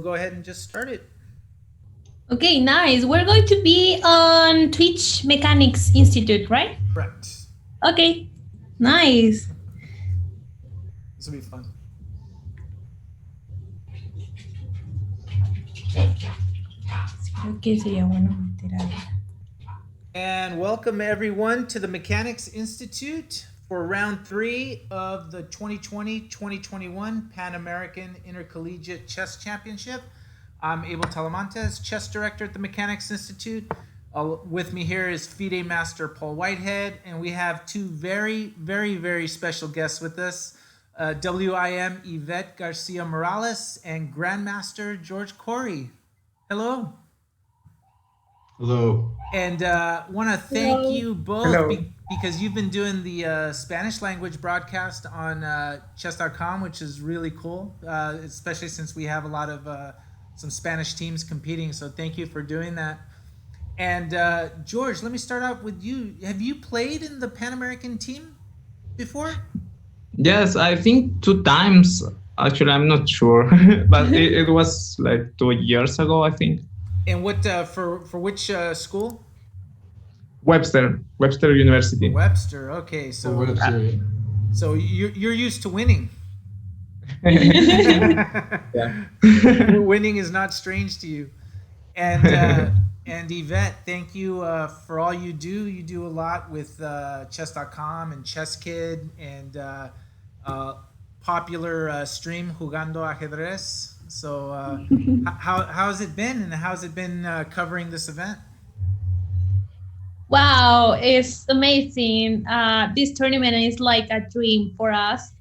go ahead and just start it. Okay, nice. We're going to be on Twitch Mechanics Institute, right? Correct. Okay, nice. This will be fun. Creo que sería bueno meter algo. And welcome everyone to the Mechanics Institute for round 3 of the 2020-2021 Pan American Intercollegiate Chess Championship. I'm Abel Talamantes, chess director at the Mechanics Institute. With me here is FIDE Master Paul Whitehead, and we have two very, very, very special guests with us, WIM Yvette Garcia Morales and Grandmaster George Corey. Hello. Hello. And want to thank you both because you've been doing the Spanish language broadcast on chess.com, which is really cool, especially since we have a lot of some Spanish teams competing. So thank you for doing that. And George, let me start out with you. Have you played in the Pan American team before? Yes, I think 2 times. Actually, I'm not sure, but it was like 2 years ago, I think. And what for which school? Webster University. Webster. Okay, so so you're used to winning. Yeah. Winning is not strange to you. And Yvette, thank you for all you do. You do a lot with chess.com and Chess Kid and popular stream Jugando Ajedrez. So how's it been, and how's it been covering this event? Wow, it's amazing. This tournament is like a dream for us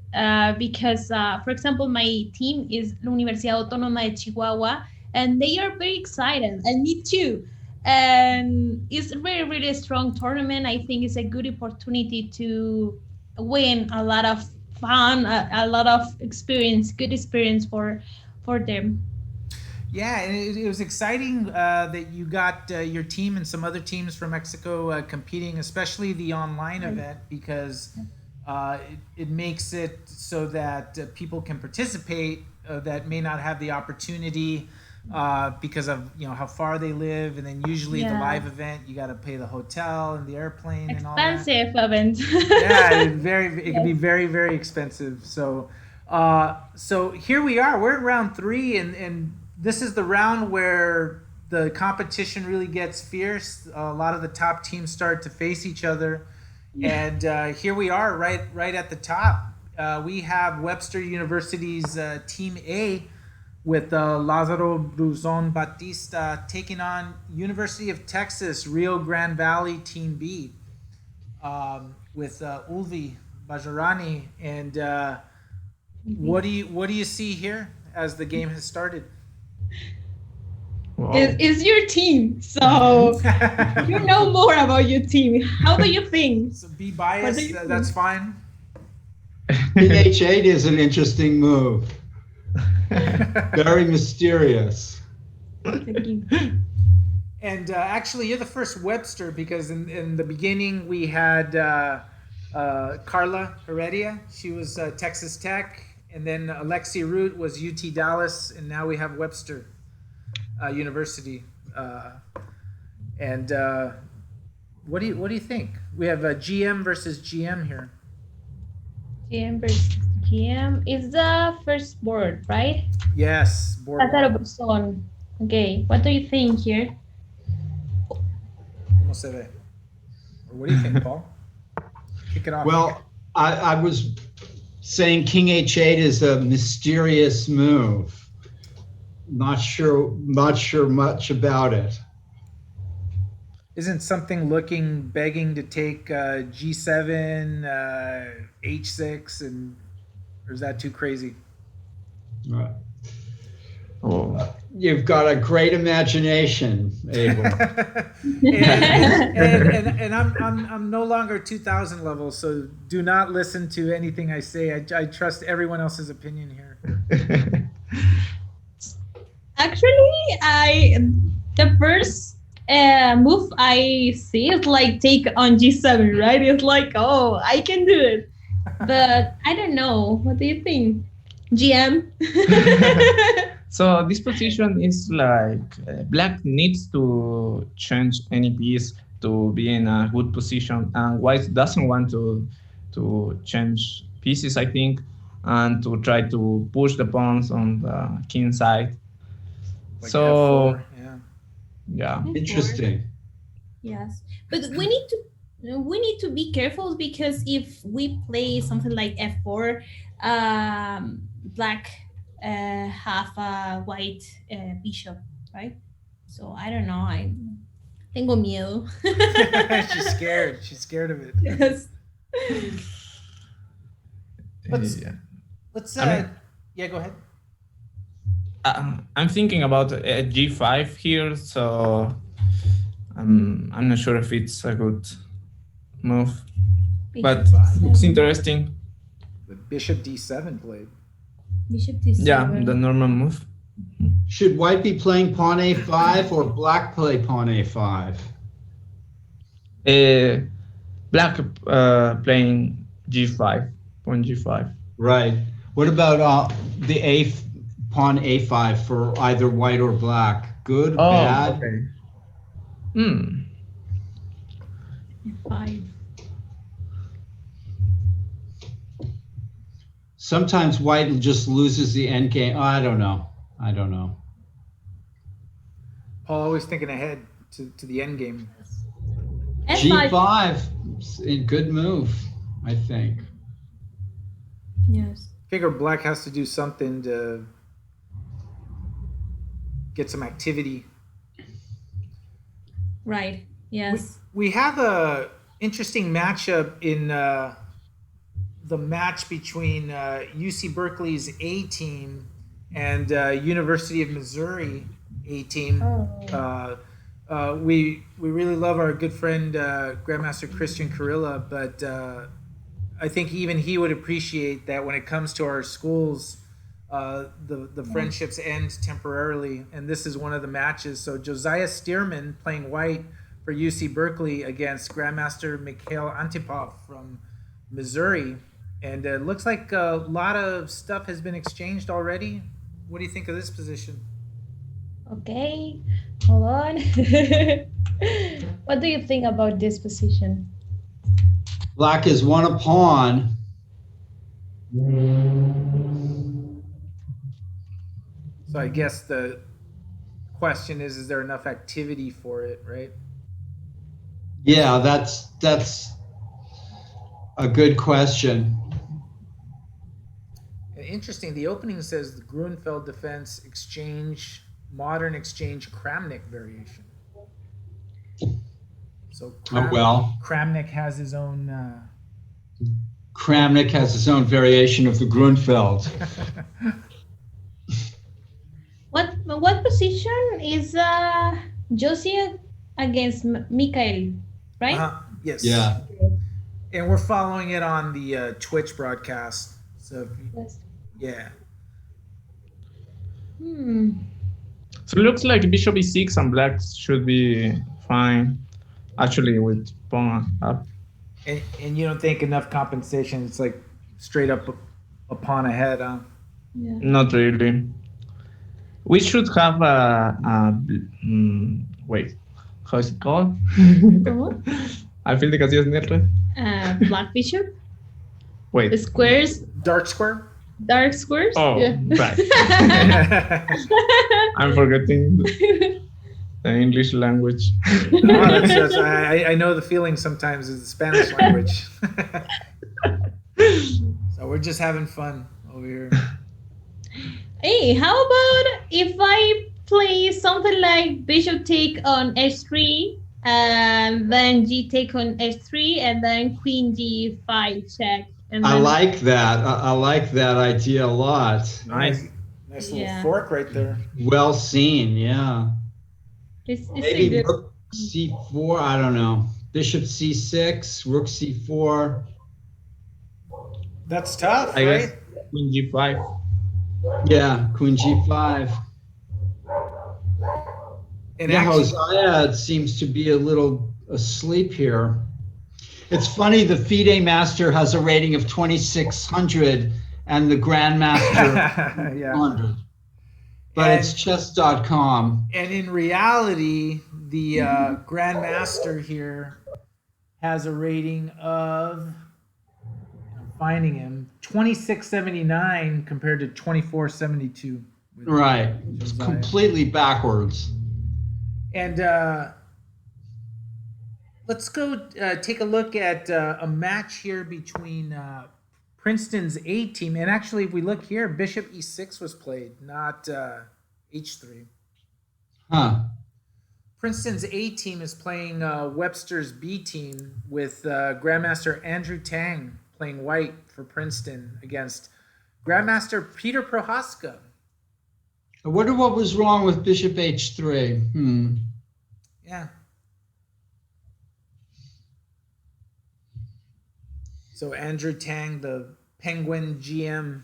because, for example, my team is la Universidad Autónoma de Chihuahua, and they are very excited, and me too. And it's a really, really strong tournament. I think it's a good opportunity to win a lot of fun, a lot of experience, good experience for them. Yeah, and it was exciting that you got your team and some other teams from Mexico competing, especially the online event, because it makes it so that people can participate that may not have the opportunity because of how far they live, and then usually the live event you got to pay the hotel and the airplane and all that. Expensive event. Yeah, it can be very, very expensive. So so here we are. We're in round 3, and this is the round where the competition really gets fierce. A lot of the top teams start to face each other, and here we are, right at the top. We have Webster University's Team A with Lázaro Bruzón Batista taking on University of Texas Rio Grande Valley Team B with Ulvi Bajarani. And what do you see here as the game has started? Wow. It's your team, so you know more about your team. How do you think? So be biased, that's fine. King H8 is an interesting move. Very mysterious. And actually, you're the first Webster, because in the beginning we had Carla Heredia. She was Texas Tech, and then Alexi Root was UT Dallas, and now we have Webster University. And what do you think? We have GM versus GM here. GM versus GM is the first board, right? Yes, board. Lázaro Bruzón. Okay, what do you think here? ¿Cómo se ve? Or what do you think, Paul? Kick it off. Well, I was saying King H8 is a mysterious move. Not sure much about it. Isn't something begging to take G7, H6, or is that too crazy? You've got a great imagination, Abel. and I'm no longer 2000 level, so do not listen to anything I say. I trust everyone else's opinion here. Actually, the first move I see is like take on G7, right? It's like, oh, I can do it. But I don't know. What do you think? GM? So this position is like black needs to change any piece to be in a good position, and white doesn't want to change pieces, I think, and to try to push the pawns on the king side. Like So F4, yeah. yeah, Interesting. Yes, but we need to be careful, because if we play something like f4, black have a white bishop, right? So I don't know. I tengo miedo. She's scared. She's scared of it. Yes. Let's yeah. let's I mean- yeah, go ahead. I'm thinking about G5 here, so I'm not sure if it's a good move, but it's interesting. The bishop D7 played. Bishop d7. Yeah, the normal move. Should white be playing pawn a5 or black play pawn a5? Black playing G5, pawn G5. Right. What about the pawn a5 for either white or black? Good, bad? Okay. Five. Sometimes white just loses the end game. I don't know. Paul always thinking ahead to the end game. f5. G5, a good move, I think. Yes. Figure black has to do something to get some activity. Right. Yes. We have a interesting matchup in the match between UC Berkeley's A team and University of Missouri A team. We really love our good friend Grandmaster Christian Carilla, but I think even he would appreciate that when it comes to our schools, the friendships end temporarily, and this is one of the matches. So Josiah Stearman playing white for UC Berkeley against Grandmaster Mikhail Antipov from Missouri, and it looks like a lot of stuff has been exchanged already. What do you think of this position? Okay. Hold on. What do you think about this position? Black has won a pawn. So I guess the question is there enough activity for it, right? Yeah, that's a good question. Interesting. The opening says the Grunfeld defense exchange, modern exchange Kramnik variation. So Kramnik has his own. Kramnik has his own variation of the Grunfeld. What position is Josie against Mikhail, right? Yes. Yeah. And we're following it on the Twitch broadcast. So if you, Yes. yeah. So it looks like bishop e6 and black should be fine. Actually, with pawn up. And you don't think enough compensation? It's like straight up a pawn ahead, huh? Yeah. Not really. We should have wait, how is it called? Alfil de Casillas Nierre. Black bishop. Wait. Squares. Dark square? Dark squares. Oh, Yeah. right. I'm forgetting the English language. I know the feeling sometimes is the Spanish language. So we're just having fun over here. Hey, how about if I play something like bishop take on h3, and then g take on h3, and then queen g5 check? And I then like that. I like that idea a lot. Nice. Nice little Yeah. fork right there. Well seen, yeah. it's Maybe a good. rook c4, I don't know. Bishop c6, rook c4. That's tough, I right? guess queen g5. Yeah, queen g5. And Yeah, actually, Josiah seems to be a little asleep here. It's funny, the FIDE master has a rating of 2,600 and the grandmaster yeah. 100. but it's chess.com. And in reality, the Grandmaster here has a rating of, I'm finding him, 2679 compared to 2472. Right. It's completely backwards. And let's go take a look at a match here between Princeton's A team. And actually, if we look here, Bishop E6 was played, not H3. Huh. Princeton's A team is playing Webster's B team with Grandmaster Andrew Tang playing white for Princeton against Grandmaster Peter Prohaska. I wonder what was wrong with Bishop H3. Yeah. So Andrew Tang, the Penguin GM,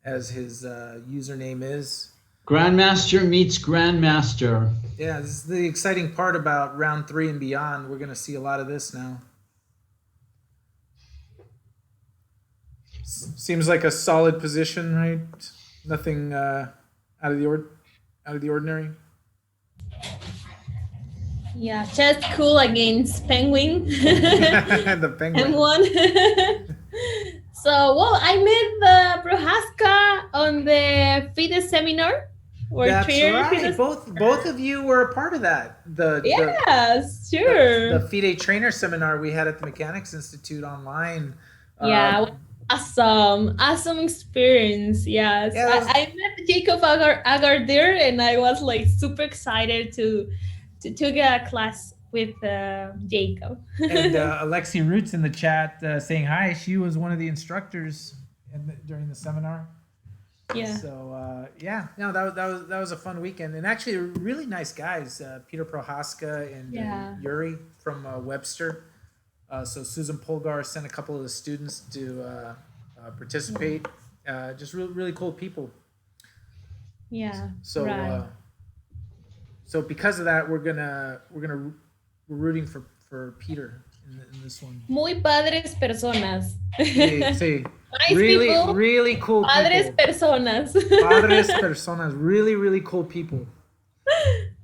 as his username is. Grandmaster meets Grandmaster. Yeah, this is the exciting part about round 3 and beyond. We're going to see a lot of this now. Seems like a solid position, right? Nothing out of the ordinary. Yeah, just cool against Penguin. The Penguin. M1. So, well, I met the Prohaska on the FIDE seminar. That's right. Both of you were a part of that. Yes, sure. The FIDE trainer seminar we had at the Mechanics Institute online. Yeah, awesome experience. Yes, Yeah, I met Jacob Agar there, and I was like super excited to take a class with Jacob. And Alexi Roots in the chat saying hi. She was one of the instructors during the seminar. Yeah. So that was a fun weekend, and actually really nice guys. Peter Prohaska and Yuri from Webster. So Susan Polgar sent a couple of the students to participate. Just really cool people. Yeah. So right. So because of that, we're rooting for Peter in this one. Muy padres personas. Sí. Nice people. Really cool Padres people. personas. Padres personas. Really cool people.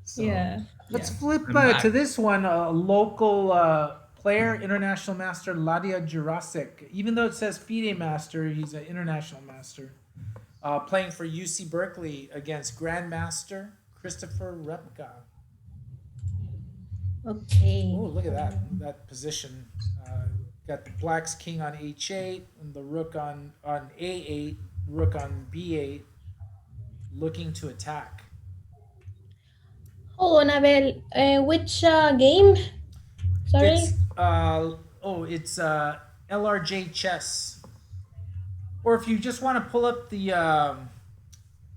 So, yeah. Let's flip to this one. A local player, International Master Ladia Jurasic. Even though it says FIDE Master, he's an International Master. Playing for UC Berkeley against Grandmaster Christopher Repka. Okay. Oh, look at that position. Got the Black's King on H8 and the Rook on A8, Rook on B8, looking to attack. Hold on, Abel. Which game? Sorry. It's LRJ Chess. Or if you just want to pull up the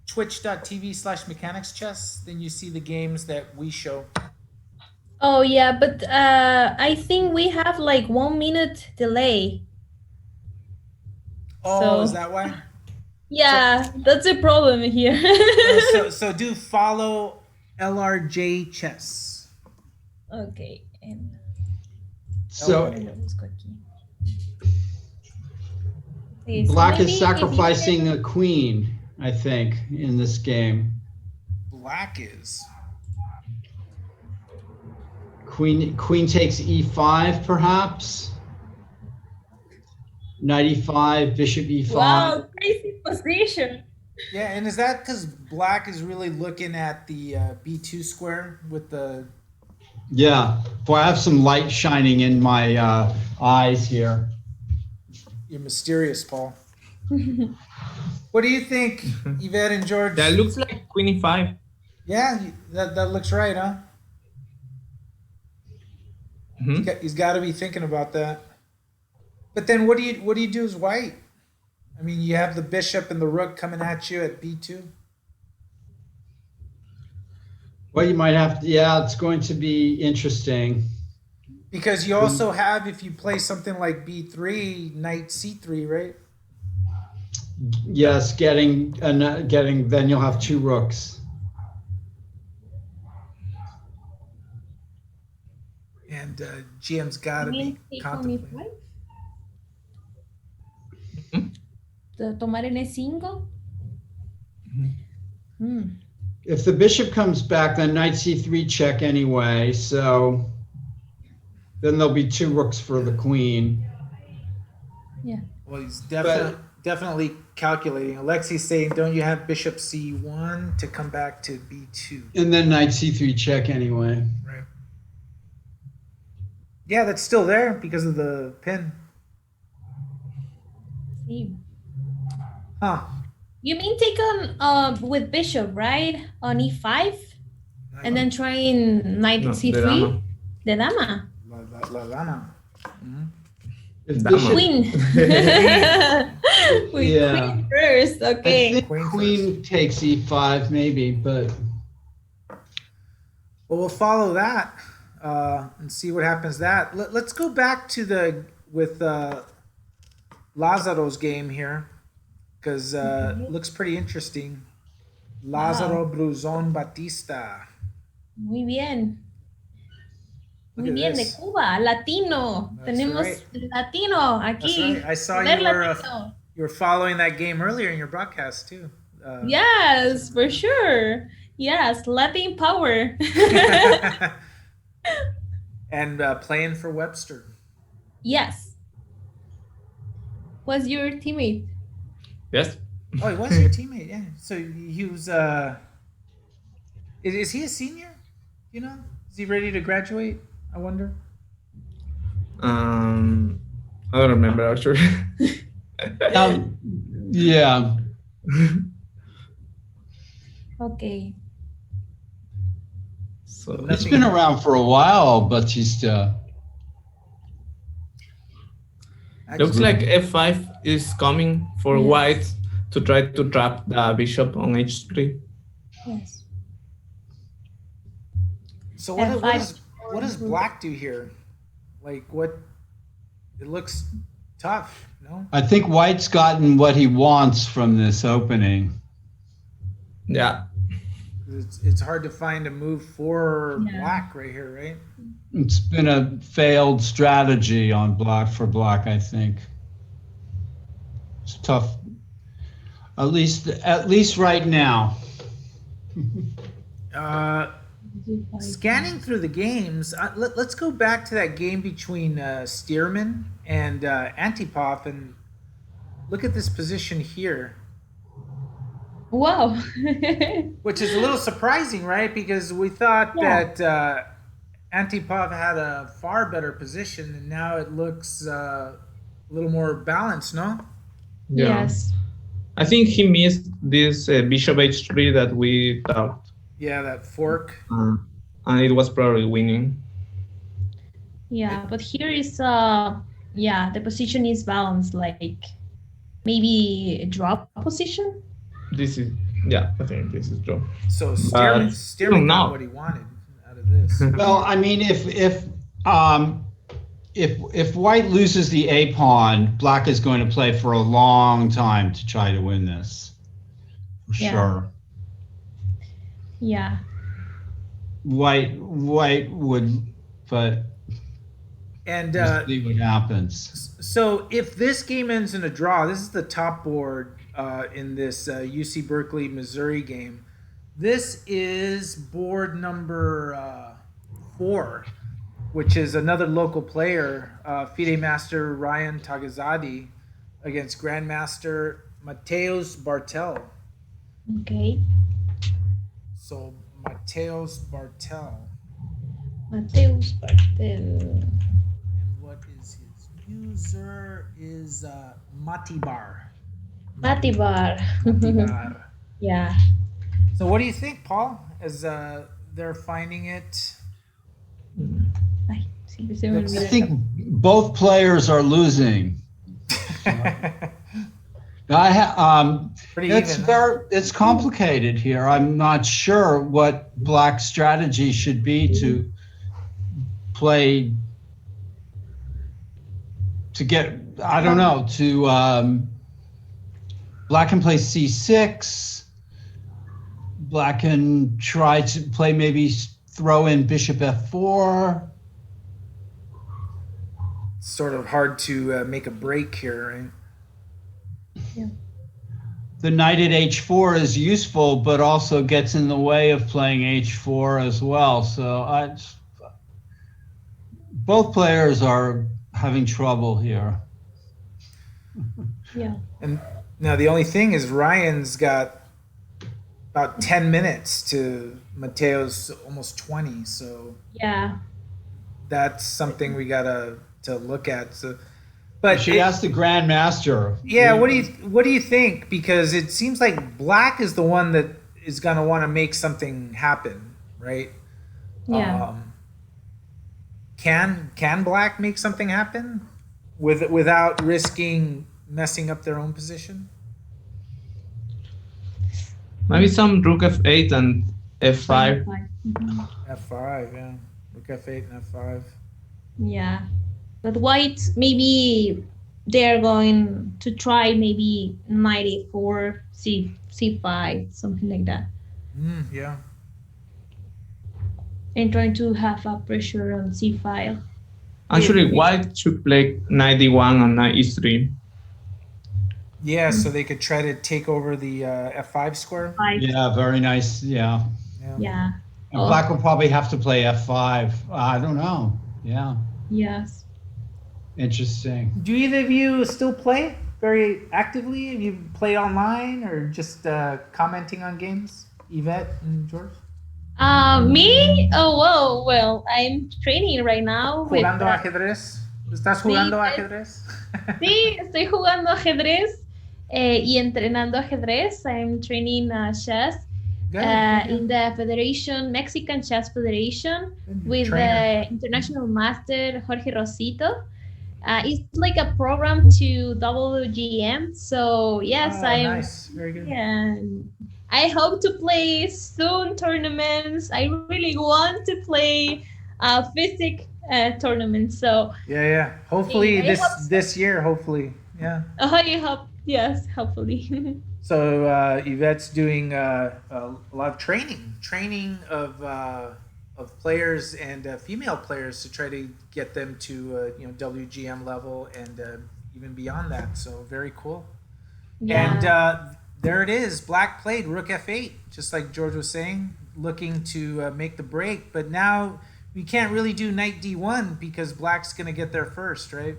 twitch.tv/mechanics chess, then you see the games that we show. Oh yeah, but I think we have like 1 minute delay. Oh, is that why? Yeah, that's a problem here. so do follow LRJ Chess. Okay. So Black is sacrificing a queen, I think, in this game. Black is. Queen takes E5, perhaps. Knight E5, Bishop E5. Wow, crazy position. Yeah, and is that because Black is really looking at the B2 square with the... Yeah, boy, I have some light shining in my eyes here. You're mysterious, Paul. What do you think, Yvette and George? That looks like Queen E5. Yeah, that looks right, huh? Mm-hmm. He's got to be thinking about that. But then what do you do as white? I mean, you have the bishop and the rook coming at you at B2. Well, you might have to, yeah, it's going to be interesting. Because you also have, if you play something like B3, knight C3, right? Yes, then you'll have 2 rooks. And GM's got to be contemplating. Tomar en E5. If the bishop comes back, then knight c3 check anyway. So then there'll be 2 rooks for the queen. Yeah. Well, he's definitely calculating. Alexi's saying, don't you have bishop c1 to come back to b2? And then knight c3 check anyway. Right. Yeah, that's still there because of the pin. See. Huh. You mean take on with bishop, right? On e5? And then try in knight c3? The dama. La dama. Mm-hmm. If Dama. bishop- Queen. With Yeah. queen first, I okay. think queen takes e5 maybe, but Well, we'll follow that and see what happens. Let's go back to with Lazaro's game here because it looks pretty interesting. Lázaro Bruzón Batista. Muy bien. Look Muy at bien, this. de Cuba, latino. That's Tenemos right. latino That's aquí. right. I saw Ver you were following that game earlier in your broadcast too. Yes, for sure. Yes, Latin power. And playing for Webster. Yes. Was your teammate? Yes. Oh, he was your teammate. Yeah. So he was. Is he a senior? You know, is he ready to graduate? I wonder. I don't remember actually. yeah. Okay. So It's been around for a while, Batista. looks like f5 is coming for Yes. white to try to trap the bishop on h3. Yes. So And what does black do here? Like what? It looks tough, no? I think white's gotten what he wants from this opening. Yeah. It's hard to find a move for Yeah. black right here, right? It's been a failed strategy on for black, I think. It's tough. At least right now. Scanning through the games, let's go back to that game between Stearman and Antipov and look at this position here, Wow. which is a little surprising, right? Because we thought that Antipov had a far better position, and now it looks a little more balanced, no? Yeah. Yes. I think he missed this bishop h3 that we thought. Yeah, that fork. And it was probably winning. Yeah, but here is the position is balanced, like maybe a drop position. This is, I think this is true. So Stearman no. got what he wanted out of this. Well, I mean, if white loses the a pawn, black is going to play for a long time to try to win this. For sure. Yeah. White would, but And we'll see what happens. so if this game ends in a draw, this is the top board in this UC Berkeley, Missouri game. This is board number 4, which is another local player, FIDE Master Ryan Tagazadi against Grandmaster Mateus Bartel. Okay. So Mateus Bartel. Mateus Bartel. And what is his user is Matibar. Matibar. Matibar. Yeah. So what do you think, Paul, as they're finding it? Ay, sí, se me I olvida. think both players are losing. Pretty It's even. Huh? it's complicated here. I'm not sure what black's strategy should be to play to get. I don't know. Black can play c6. Black can try to play maybe throw in bishop f4. Sort of hard to make a break here, right? the knight at h4 is useful, but also gets in the way of playing h4 as well. So both players are having trouble here. Yeah. And now the only thing is Ryan's got about 10 minutes to Mateo's almost 20. So Yeah. that's something we gotta to look at. So, but You should ask the Grandmaster. yeah, what do you think? Because it seems like Black is the one that is gonna want to make something happen, right? Yeah. Can Black make something happen without risking messing up their own position? Maybe some rook f8 and f5. Mhm. F5, yeah. Rook F8 and F5. Yeah. But white, maybe they're going to try maybe 94, C5, something like that. Yeah. And trying to have a pressure on C5. Actually, white should play knight d1 and knight e3. Yeah, so they could try to take over the F5 square. Yeah, very nice. Yeah. Yeah. And Black will probably have to play f5. I don't know. Yeah. Yes. Interesting. Do either of you still play very actively? Have you played online or just commenting on games? Yvette and George? Me? Oh, well, I'm training right now. ¿Jugando ajedrez? ¿Estás jugando ajedrez? Sí, estoy jugando ajedrez y entrenando ajedrez. I'm training chess in the Federation, Mexican Chess Federation, with the International Master Jorge Rosito. It's like a program to WGM. So yes, nice. Very good. Yeah, I hope to play soon tournaments. I really want to play physic tournaments. So yeah. Hopefully this year. Hopefully, yeah. I hope, yes, hopefully. So Yvette's doing a lot of training of players and female players to try to get them to WGM level and even beyond that. So very cool. Yeah. And there it is. Black played Rook F8, just like George was saying, looking to make the break. But now we can't really do Knight D1 because Black's going to get there first, right?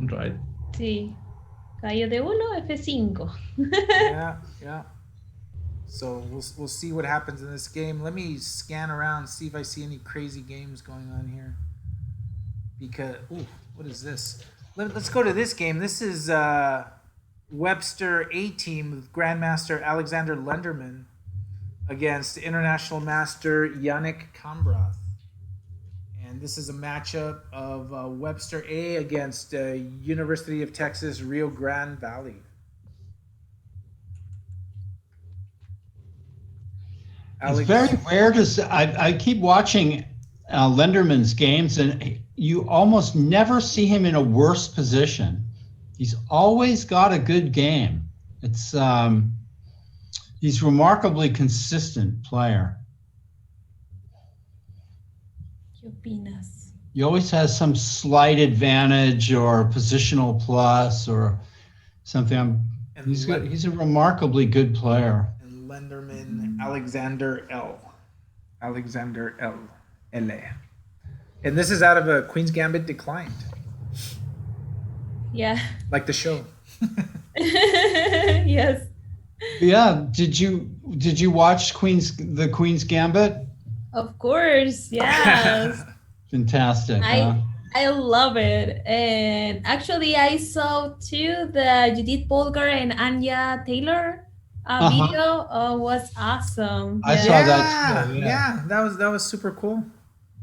Right. Sí. Caballo de 1, F5. Yeah. So we'll see what happens in this game. Let me scan around, see if I see any crazy games going on here. Because, what is this? Let's go to this game. This is Webster A-Team with Grandmaster Alexander Lenderman against International Master Yannick Kambrath. And this is a matchup of Webster A against University of Texas Rio Grande Valley. It's very rare to see. I keep watching Lenderman's games, and you almost never see him in a worse position. He's always got a good game. It's he's remarkably consistent player. ¿Qué opinas? He always has some slight advantage or positional plus or something. He's a remarkably good player. And Lenderman, Alexander L. And this is out of a Queen's Gambit Declined. Yeah. Like the show. Yes. Yeah. Did you watch the Queen's Gambit? Of course. Yes. Fantastic. I love it. And actually, I saw too the Judith Polgar and Anya Taylor video. Was awesome. I saw that too. Yeah, that was super cool.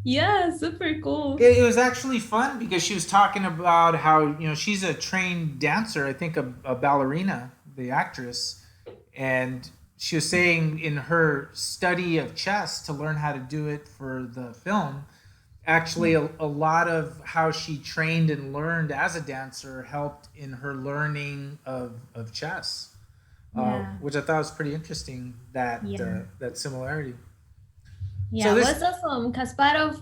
Yeah, super cool. It was actually fun because she was talking about how she's a trained dancer. I think a ballerina, the actress, and she was saying in her study of chess to learn how to do it for the film. Actually, a lot of how she trained and learned as a dancer helped in her learning of chess, which I thought was pretty interesting, that similarity. Yeah, so was awesome. Kasparov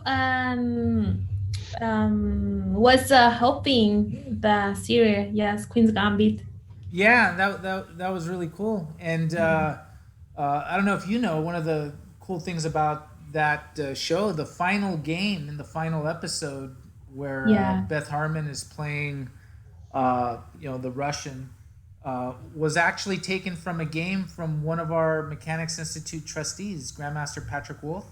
was helping the series, Queen's Gambit. Yeah, that was really cool. And I don't know if you know, one of the cool things about that show, the final game in the final episode, where Yeah. Beth Harmon is playing, the Russian, was actually taken from a game from one of our Mechanics Institute trustees, Grandmaster Patrick Wolf.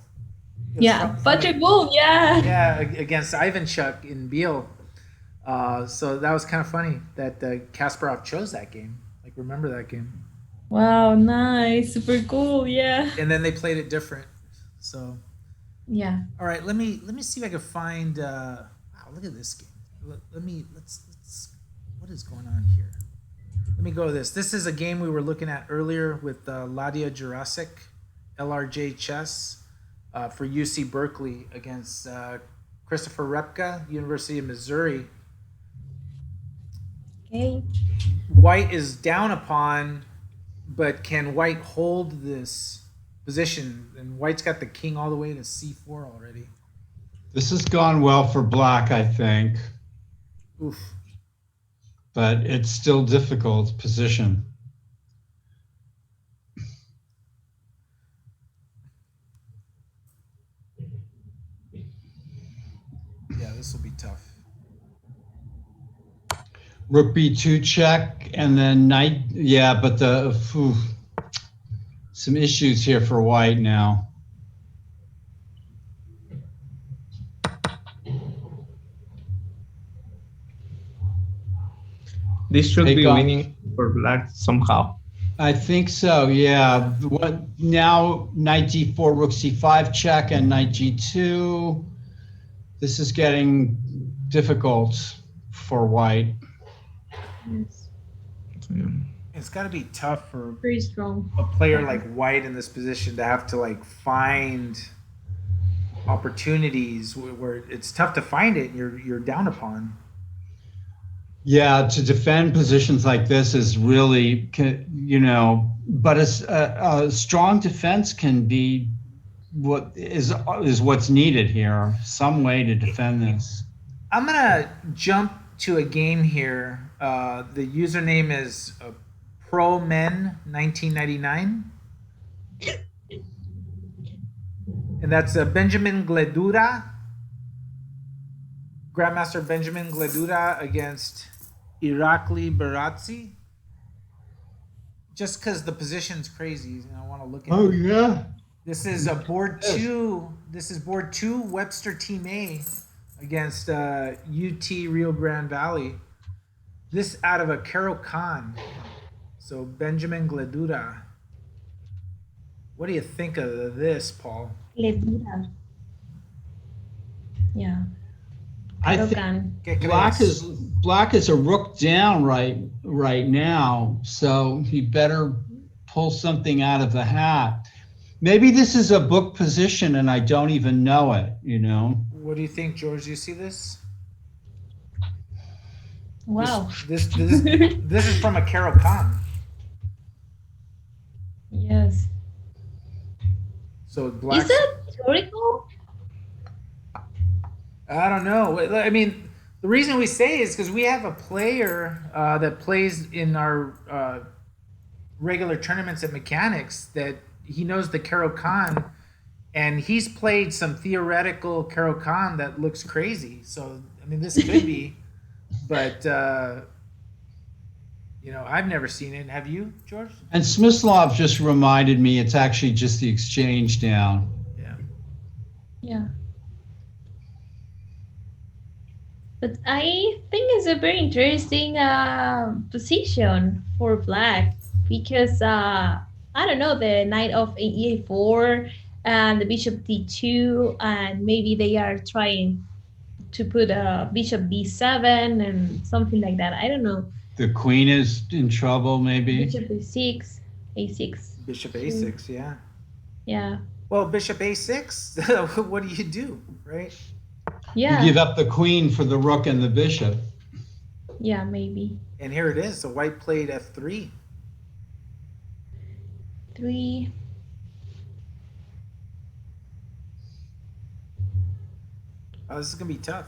It was Yeah. Patrick Bull, yeah. yeah, against Ivanchuk in Biel. So that was kind of funny that Kasparov chose that game. Like, remember that game? Wow, nice. Super cool, yeah. And then they played it different. So, Yeah. all right, let me see if I can find. Wow, look at this game. Let's. What is going on here? Let me go to this. This is a game we were looking at earlier with Ladia Jurasic, LRJ chess, for UC Berkeley against Christopher Repka, University of Missouri. Okay. White is down upon, but can White hold this position? And White's got the king all the way to c4 already. This has gone well for Black, I think. Oof. But it's still difficult position. Yeah, this will be tough. Rook b2 check, and then knight. Yeah, but some issues here for White now. This should be winning for Black somehow. I think so, yeah. What now? Knight d4, rook c5 check, and knight g2. This is getting difficult for White. Yes. Yeah. It's got to be tough for Very strong. a player like White in this position to have to like find opportunities where it's tough to find it. You're down upon. Yeah, to defend positions like this is really, but a strong defense can be what's needed here. Some way to defend this. I'm gonna jump to a game here. The username is ProMen1999, and that's Benjamin Gledura, Grandmaster Benjamin Gledura against Irakli Baratsi. Just because the position's crazy, I want to look at. Oh it. yeah. This is board 2. This is board 2, Webster Team A against UT Rio Grande Valley. This out of a Caro Khan. So Benjamin Gledura. What do you think of this, Paul? Gledura. Yeah. I think Black is a rook down right now, so he better pull something out of the hat. Maybe this is a book position and I don't even know it, What do you think, George? Do you see this? Wow. This is from a Caro Khan. Yes. So Black. Is that theoretical? I don't know. I mean, the reason we say is because we have a player that plays in our regular tournaments at Mechanics that he knows the Caro Khan, and he's played some theoretical Caro Khan that looks crazy. So, I mean, this could be, but, I've never seen it. Have you, George? And Smyslov just reminded me it's actually just the exchange down. Yeah. Yeah. But I think it's a very interesting position for Black because I don't know, the knight of e4 and the bishop d2, and maybe they are trying to put a bishop b7 and something like that. I don't know. The queen is in trouble, maybe. Bishop a6, a6. Bishop a6, yeah. Yeah. Well, bishop a6, what do you do, right? Yeah. You give up the queen for the rook and the bishop. Yeah, maybe. And here it is. So White played f3. 3. Oh, this is going to be tough.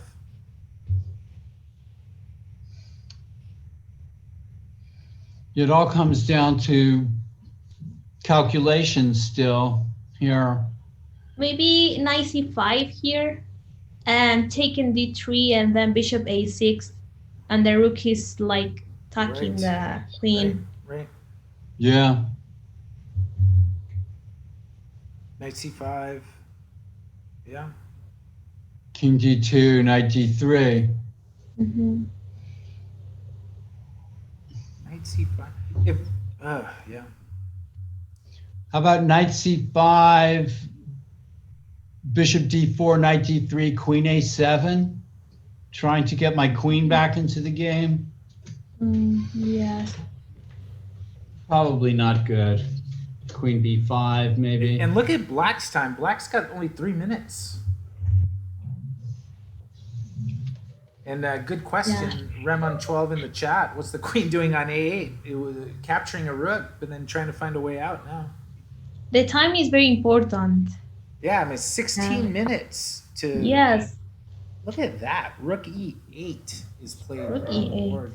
It all comes down to calculations still here. Maybe knight c5 here, and taking d3, and then bishop a6, and the rook is like attacking the queen. Right. Yeah. Knight c5. Yeah. King d2, knight d3. Mm-hmm. Knight c5. If yeah. How about knight c5, bishop d4, knight d3, queen a7? Trying to get my queen back into the game? Yes. Probably not good. Queen b5, maybe. And look at Black's time. Black's got only 3 minutes. And good question, Remon12 in the chat. What's the queen doing on a8? It was capturing a rook, but then trying to find a way out now. The time is very important. Yeah, I mean, 16 minutes to... Yes. Look at that. Rook e8 is played. Rook on the e8. board.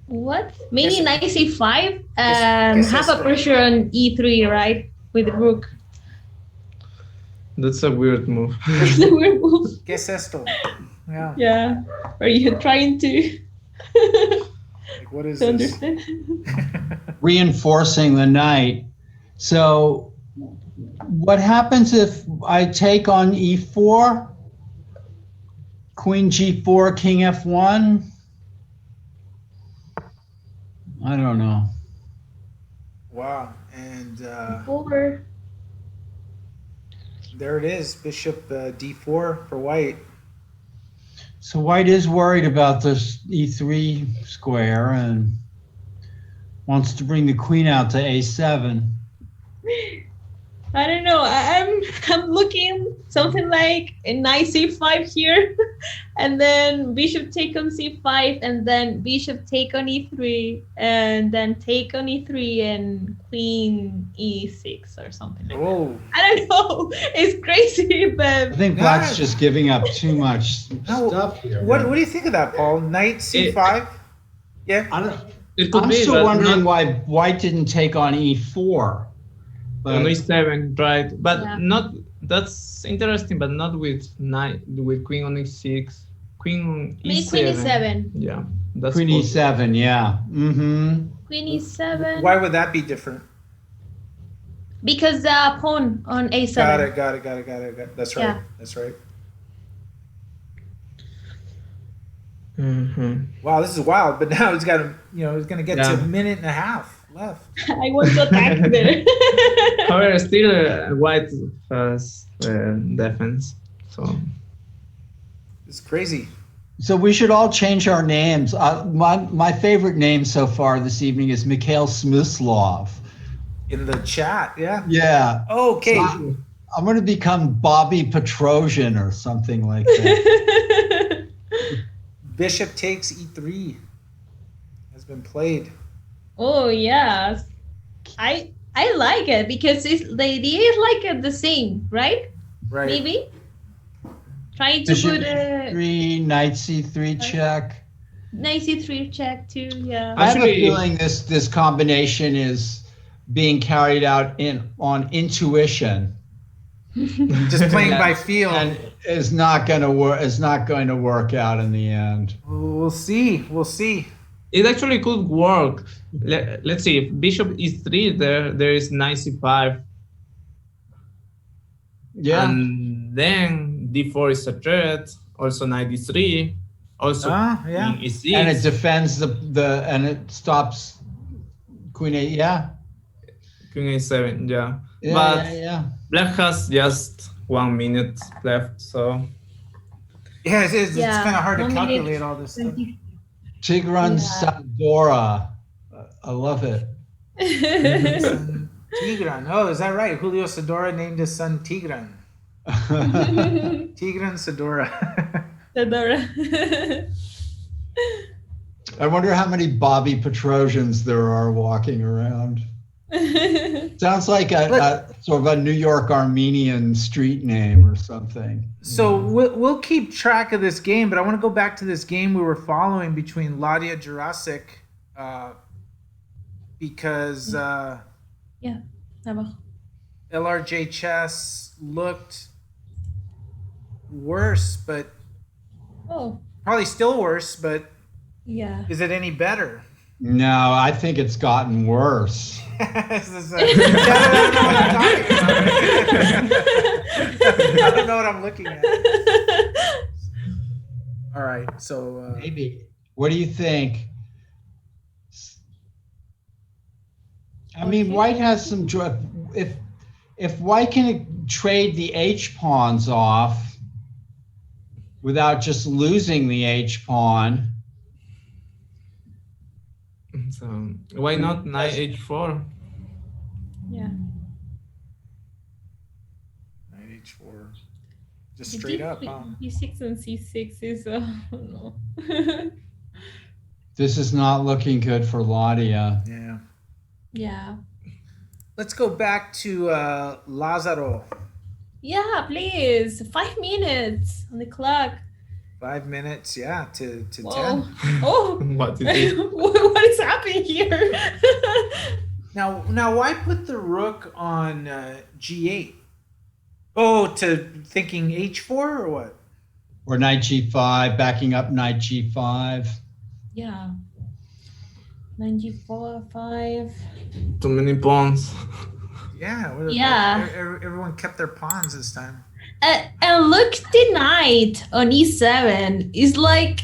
What? Maybe Yes. knight c5 and Yes, have yes, a pressure on e3, right? With the rook. That's a weird move. It's a weird move. ¿Qué es esto? Yeah. Yeah. Are you trying to Like, what is this? understand? Reinforcing the knight. So what happens if I take on e4? Queen g4, king f1? I don't know. Wow. And Over. there it is. Bishop d4 for white. So white is worried about this e3 square and wants to bring the queen out to a7. I don't know. I'm looking something like a knight c5 here, and then bishop take on c5, and then bishop take on e3, and then take on e3 and queen e6 or something like that. Oh. I don't know. It's crazy, I but think Black's just giving up too much No, stuff here. What do you think of that, Paul? Knight c5? Yeah. I'm still wondering why white didn't take on e4. On But e7, right? But Yeah. not. That's interesting, but not with queen on e6, queen on maybe e7. queen e7. Yeah, that's queen cool. e7, yeah. Mm-hmm. Queen e7. Why would that be different? Because the pawn on a7. Got it. That's right. Yeah. That's right. Mhm. Wow, this is wild. But now he's got to, he's going to get to Yeah. a minute and a half left. I want to attack there. However, still white has defense. So It's crazy. So we should all change our names. My favorite name so far this evening is Mikhail Smyslov. In the chat, yeah. Yeah. Okay. So I'm going to become Bobby Petrosian or something like that. Bishop takes e3 has been played. Oh yes, I like it because the idea is like the same, right? Right. Maybe trying to Bishop put a e3, knight c3 check. knight c3 check too. Yeah. I have a Actually- feeling this combination is being carried out on intuition Just playing by feel. and is not going to work. Is not going to work out in the end. We'll see. We'll see. it actually could work. Let's see. If bishop e3, there is knight c5, Yeah. and then d4 is a threat. Also knight d3. Also Yeah. queen e6. And it defends the and it stops queen a. Yeah. Queen a7. Yeah. Yeah. But yeah. black has just 1 minute left, so Yeah, it's Yeah, kind of hard to 1 minute, calculate all this stuff. Tigran Yeah. Sadora. I love it. Son Tigran. Oh, is that right? Julio Sadora named his son Tigran. Tigran Sadora. Adora. I wonder how many Bobby Petrosians there are walking around. Sounds like a sort of a New York Armenian street name or something. So we'll keep track of this game, but I want to go back to this game we were following between Ladia Jurasic because Yeah, abajo. LRJ chess looked worse, but Oh, probably still worse, but yeah. is it any better? No, I think it's gotten worse. I don't know what I'm looking at. All right, so Maybe. What do you think? I mean, White has some. If White can trade the H pawns off without just losing the H pawn. So why not knight h4? Yeah. knight h4, just straight up, huh? B6 and C6 is no. This is not looking good for Ladia. Yeah. Yeah. Let's go back to Lazaro. Yeah, please. 5 minutes on the clock. 5 minutes, yeah, to Whoa. 10. Oh. What is it? What is happening here? Now, why put the rook on G8? Oh, to thinking H4 or what? Or knight G5, backing up knight G5. Yeah. 94, 5. Too many pawns. Yeah. Yeah. Everyone kept their pawns this time. And look, the knight on E7 is like,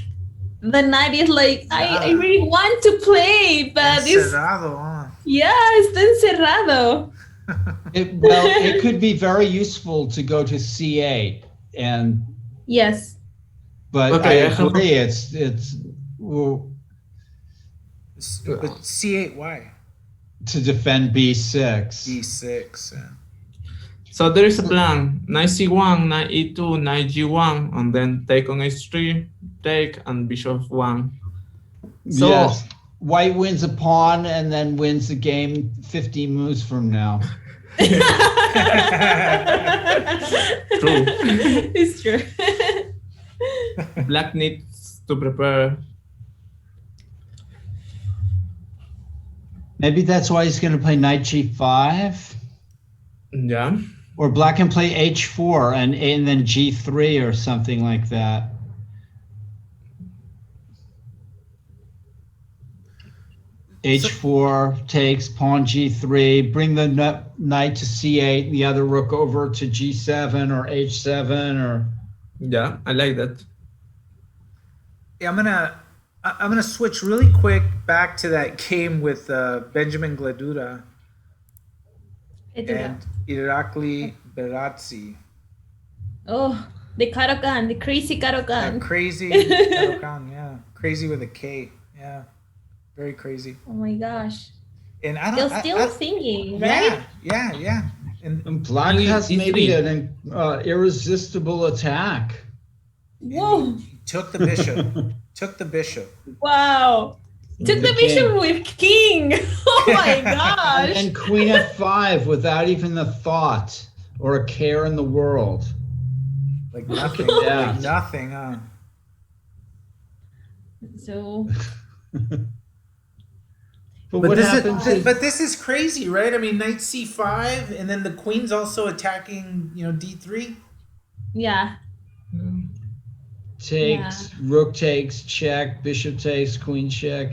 the knight is like, I really want to play, but it's, Encerrado, huh? yeah, it's encerrado. It could be very useful to go to C8, Yes. but Okay, I agree. It's well, But C8, why? to defend B6. D6. Yeah. So there is a plan: knight c1, knight e2, knight g1, and then take on h3, take, and bishop 1. So Yes, White wins a pawn and then wins the game 50 moves from now. true. It's true. Black needs to prepare. Maybe that's why he's going to play knight G5, Yeah. or Black can play H4 and then G3 or something like that. H4 takes pawn G3, bring the knight to C8, the other rook over to G7 or H7 or. Yeah, I like that. Yeah, I'm gonna switch really quick back to that game with Benjamin Gladura and Irakli Berazzi. Oh, the Karokan, the crazy Karokan. Crazy Karokan, yeah, crazy with a K, yeah, very crazy. Oh my gosh. And I They're don't. still singing, right? Yeah. And Black Really has maybe easily. an irresistible attack. Whoa. He took the bishop. Took the bishop. Wow. Took the bishop with king. Oh my gosh. And queen F5 without even the thought or a care in the world. Like nothing. Yeah. Like nothing, huh? So But But what this happens is but this is crazy, right? I mean, knight c5, and then the queen's also attacking, d3. yeah. takes, rook takes, check, bishop takes, queen check.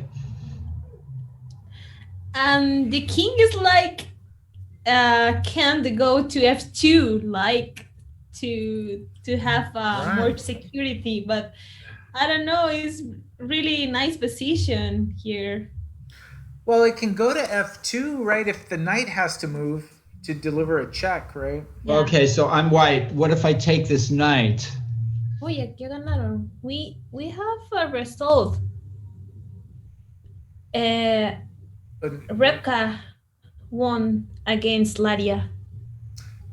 And the king is like can't go to f2, like to have more security, but I don't know, it's really nice position here. Well, it can go to f2, right? If the knight has to move to deliver a check, right? Yeah. Okay, so I'm white. What if I take this knight? Oye, ¿qué ganaron? We have a result. Repka won against Ladia.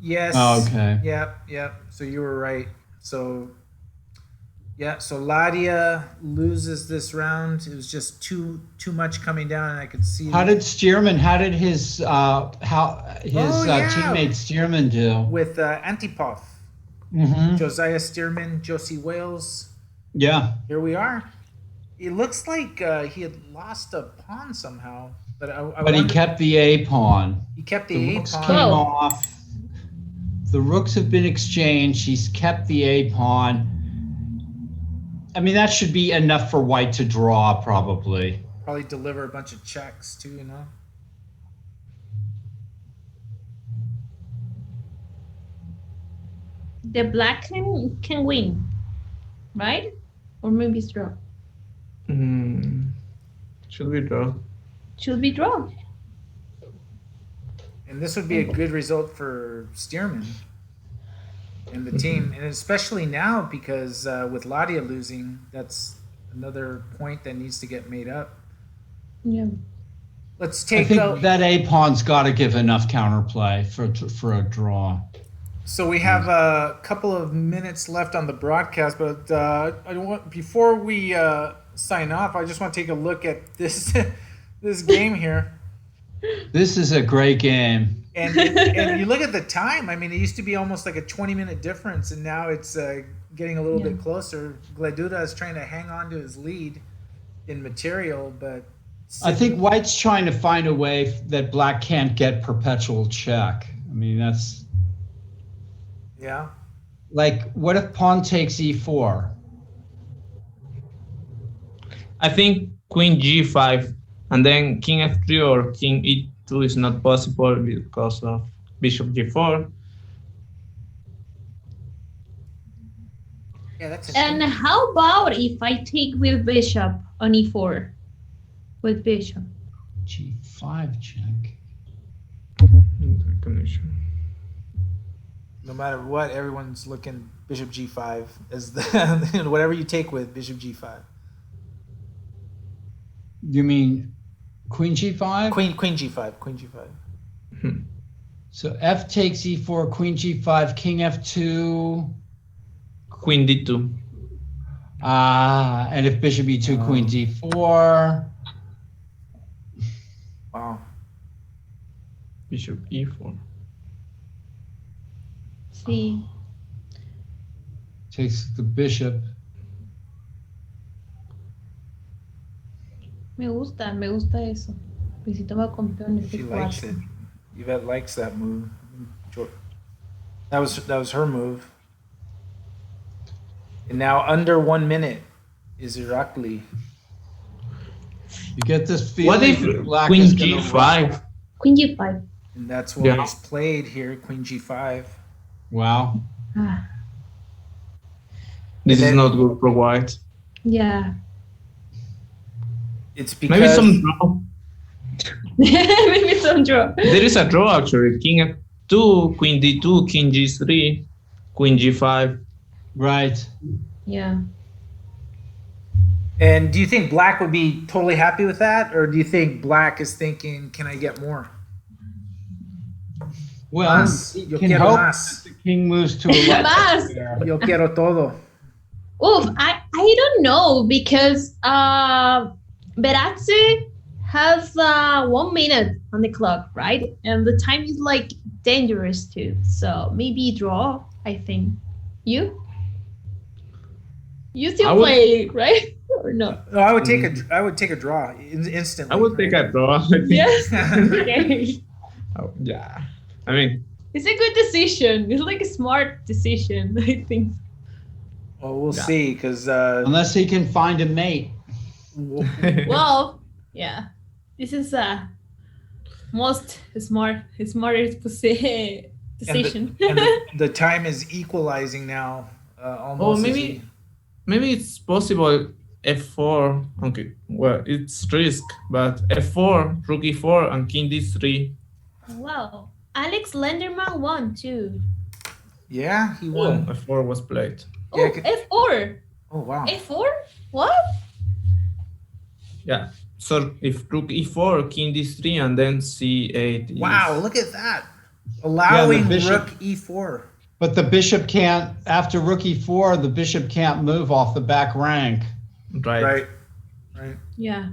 Yes. Oh, okay. Yep. So you were right. So so Ladia loses this round. It was just too much coming down, and I could see. How did his teammate Stearman do? With Antipov, Mm-hmm. Josiah Stearman, Josie Wales. Yeah. Here we are. It looks like he had lost a pawn somehow, but But he kept the A pawn. He kept The the A rooks pawn. came off. The rooks have been exchanged. He's kept the A pawn. I mean, that should be enough for white to draw, probably. Probably deliver a bunch of checks too, you know. The black can win, right? Or maybe it's draw. Should we draw? Should be draw. And this would be a good result for Stearman and the team, and especially now because with Ladia losing, that's another point that needs to get made up. Yeah. Let's I take think that A pawn's got to give enough counterplay for a draw. So we have a couple of minutes left on the broadcast, but I don't want before we sign off. I just want to take a look at this this game here. This is a great game. And you look at the time. I mean, it used to be almost like a 20-minute difference, and now it's getting a little bit closer. Gleduda is trying to hang on to his lead in material, but I think white's trying to find a way that black can't get perpetual check. I mean, that's... Yeah. Like, what if pawn takes e4? I think queen g5 and then king f3 or king e2 is not possible because of bishop g4. Yeah, that's And how about if I take with bishop on e4? With bishop. g5 check. Connection. no matter what, everyone's looking bishop g5 as the whatever you take with bishop g5. You mean queen g5? Queen g5, queen g5. So f takes e4, queen g5, king f2. Queen d2. And if bishop e2, queen d4. Wow. Bishop e4. Sí. Takes the bishop. Me gusta eso. Y si toma con peón She likes it. Yvette likes that move. That was her move. And now under 1 minute is Irakli. You get this feeling. What if black queen is gonna g5? Queen g5. And that's what is played here, queen g5. Wow. Ah, This is not good for white. yeah. It's because Maybe some draw. Maybe some draw. There is a draw actually. King f2, queen d2, king g3, queen g5. Right. Yeah. And do you think black would be totally happy with that, or do you think black is thinking, "Can I get more?" Well, Más. you Yo can quiero hope más. that the king moves to a left. Más. there. Yo quiero todo. Oof, I don't know because Beratze has 1 minute on the clock, right? And the time is like dangerous too. So maybe draw, I think. You still play, right? Or no? No, I would take a draw instantly. I would take a draw. I think. Yes. Okay. Oh, yeah. I mean, It's a good decision. It's like a smart decision, I think. Well, we'll see, because Unless he can find a mate. Well, yeah. This is smartest decision. and the time is equalizing now. Almost. maybe it's possible f4. Okay, well, it's risk, but f4, rook e4, and king d3. Wow. Alex Lenderman won too. Yeah, he Oh, won. f4 was played. Oh, Yeah, F4. Oh wow. F4? What? Yeah. So if rook e4, king d3, and then c8. Wow, look at that. Allowing bishop- rook e4. But the bishop can't, after rook e4, the bishop can't move off the back rank. Right. Right. Yeah.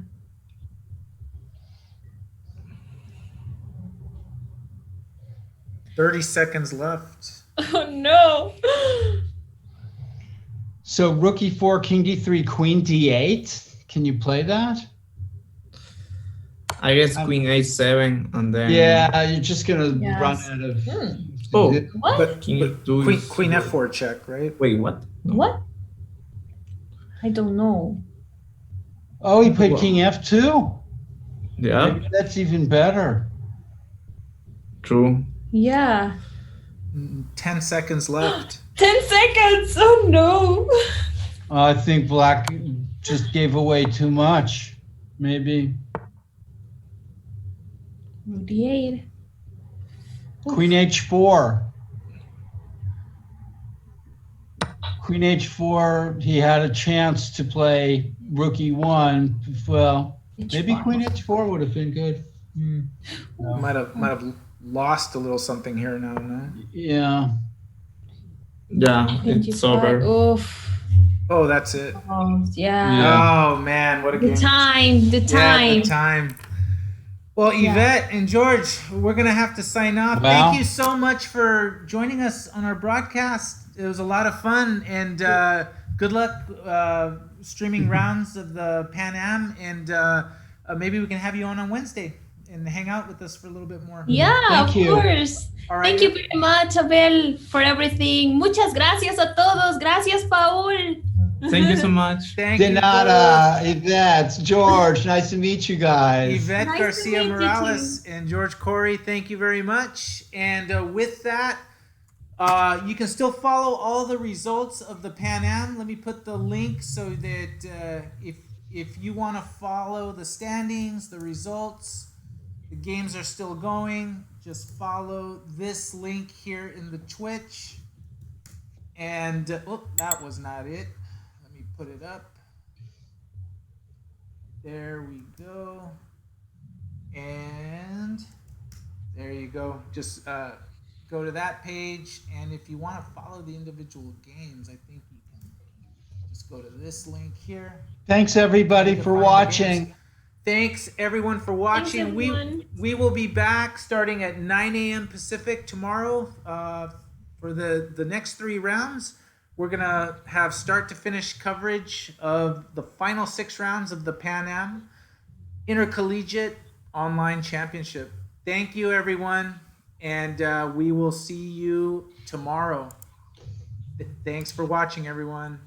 $30 seconds left. Oh no. So rook e4, king d3, queen d8. Can you play that? I guess Queen A7 and then. Yeah, you're just gonna run Yes. out of. Oh, What? But King do Queen F4 check, right? Wait, what? No. What? I don't know. Oh, he played Well, King F2. Yeah, Maybe that's even better. true. Yeah. 10 seconds left. 10 seconds. Oh no. I think Black just gave away too much. Maybe. Rook D8. Queen H4. Queen H4, he had a chance to play Rook E1. Well, maybe Queen H4 would have been good. No. Might have lost a little something here now, no? Yeah. Yeah, it's over. Oof. Oh, that's it. Oh, yeah. Yeah. Oh man, what a The game. time. The time. Yeah, the time. Well, Yvette and George, we're gonna have to sign off. Wow. Thank you so much for joining us on our broadcast. It was a lot of fun, and good luck streaming rounds of the Pan Am, and maybe we can have you on Wednesday and hang out with us for a little bit more. Yeah, Thank of you. course. All right. Thank you very much, Abel, for everything. Muchas gracias a todos. Gracias, Paul. Thank you so much. Thank De you nada, Yvette, George, nice to meet you guys. Yvette Nice to Garcia meet you Morales and George Corey, thank you very much. And with that, you can still follow all the results of the Pan Am. Let me put the link so that if you want to follow the standings, the results, the games are still going, just follow this link here in the Twitch. And that was not it. Let me put it up. There we go. And there you go. Just go to that page. And if you want to follow the individual games, I think you can just go to this link here. Thanks everybody for watching. Thanks everyone for watching. Thanks, everyone. We will be back starting at 9 a.m. Pacific tomorrow for the next 3 rounds. We're going to have start to finish coverage of the final 6 rounds of the Pan Am Intercollegiate Online Championship. Thank you, everyone, and we will see you tomorrow. Thanks for watching, everyone.